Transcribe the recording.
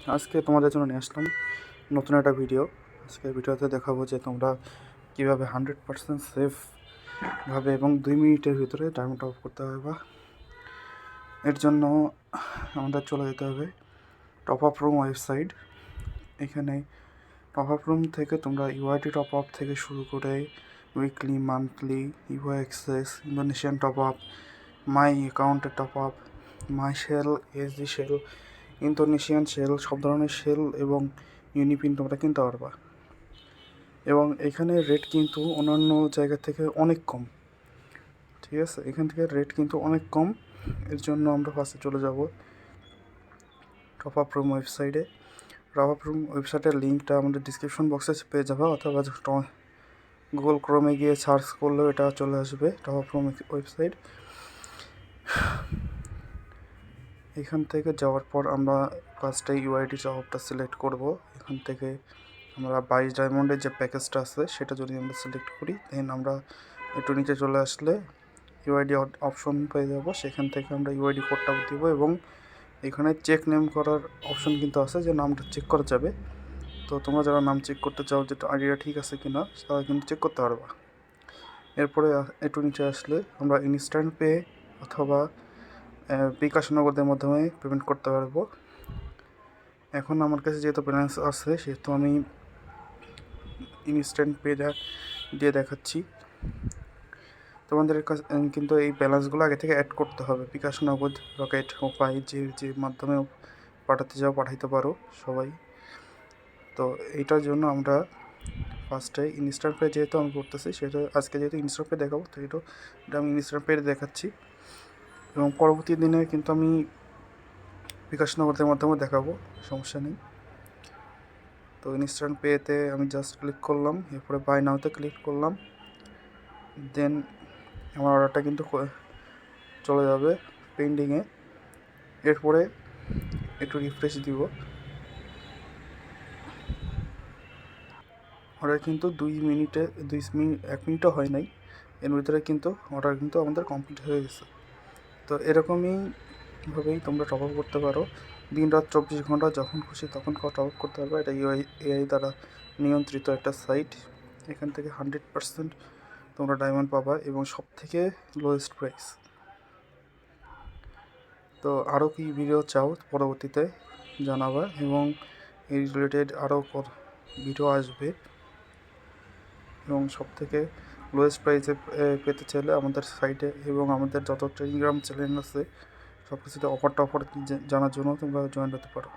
আজকে তোমাদের জন্য নিয়ে আসলাম নতুন একটা ভিডিও। আজকে ভিডিওতে দেখাবো যে তোমরা কীভাবে 100% সেফভাবে এবং 2 মিনিটের ভিতরে ডায়মন্ড টপ করতে পারবা। এর জন্য আমাদের চলে যেতে হবে টপ আপ রুম ওয়েবসাইট। এখানে টপ আপ রুম থেকে তোমরা ইউআইডি টপ আপ থেকে শুরু করে weekly, monthly, Evo access, Indonesian top up, my অ্যাকাউন্টের top up, my shell, SD shell, Indonesian shell, সব ধরনের শেল এবং ইউনিপিন তোমরা কিনতে পারবা। এবং এখানে রেট কিন্তু অন্যান্য জায়গা থেকে অনেক কম, ঠিক আছে? এখান থেকে রেট কিন্তু অনেক কম। এর জন্য আমরা ফার্স্টে চলে যাব টপ আপ রুম ওয়েবসাইটে। টপ আপ রুম ওয়েবসাইটের লিঙ্কটা আমাদের ডিসক্রিপশন বক্সে পেয়ে যাবা, অথবা গুগল ক্রোমে গিয়ে সার্চ করলেও এটা চলে আসবে টপ আপ রুম ওয়েবসাইট। এখান থেকে যাওয়ার পর আমরা ফার্স্টে ইউআইডি টপ আপটা সিলেক্ট করব। এখান থেকে আমরা 22 ডায়মন্ডের যে প্যাকেজটা আছে সেটা যদি আমরা সিলেক্ট করি, দেন আমরা একটু নিচে চলে আসলে ইউআইডি অপশন পেয়ে যাব। সেখান থেকে আমরা ইউআইডি কোডটা দিব এবং এখানে চেক নেম করার অপশন কিন্তু আছে, যে নামটা চেক করা যাবে। তো তোমরা যারা নাম চেক করতে চাও যে আইডিটা ঠিক আছে কিনা, তারা কিন্তু চেক করতে পারবা। এরপরে একটু নিচে আসলে আমরা ইনস্ট্যান্ট পে অথবা বিকাশ নগদের মাধ্যমে পেমেন্ট করতে পারবো। এখন আমার কাছে যেহেতু ব্যালেন্স আছে, সেহেতু আমি ইনস্ট্যান্ট পে দিয়ে দেখাচ্ছি। তোমাদের কাছে কিন্তু এই ব্যালেন্সগুলো আগে থেকে অ্যাড করতে হবে। বিকাশ নগদ, রকেট, উপায় যে মাধ্যমে পাঠাতে যাও পাঠাইতে পারো সবাই। তো এইটার জন্য আমরা ফার্স্টে ইনস্ট্যান্ট পে যেহেতু আমি করতেছি, সেটা আজকে যেহেতু ইনস্ট্যান্ট পে দেখাবো, তো এটা আমি ইনস্ট্যান্ট পে দেখাচ্ছি এবং পরবর্তী দিনে কিন্তু আমি বিকাশ নগদের মাধ্যমে দেখাবো, সমস্যা নেই। তো ইনস্ট্যান্ট পেতে আমি জাস্ট ক্লিক করলাম, এরপরে বাই নাওতে ক্লিক করলাম। দেন আমার অর্ডারটা কিন্তু চলে যাবে পেন্ডিংয়ে। এরপরে একটু রিফ্রেশ দিব। অর্ডার কিন্তু 1 মিনিটও হয় নাই, এর ভিতরে কিন্তু অর্ডার কিন্তু আমাদের কমপ্লিট হয়ে গেছে। তো এরকমইভাবেই তোমরা টপ আপ করতে পারো। দিন রাত 24 ঘন্টা যখন খুশি তখন টপ আপ করতে পারবে। এটা এআই দ্বারা নিয়ন্ত্রিত একটা সাইট। এখান থেকে 100% তোমরা ডায়মন্ড পাবা এবং সব থেকে লোয়েস্ট প্রাইস। তো আরও কি ভিডিও চাও পরবর্তীতে জানাবা, এবং এই রিলেটেড আরও ভিডিও আসবে। এবং সব থেকে লোয়েস্ট প্রাইসে পেতে চাইলে আমাদের সাইটে এবং আমাদের যত টেলিগ্রাম চ্যানেল আছে সব কিছুতে অফার জানার জন্য তোমরা জয়েন হতে পারো।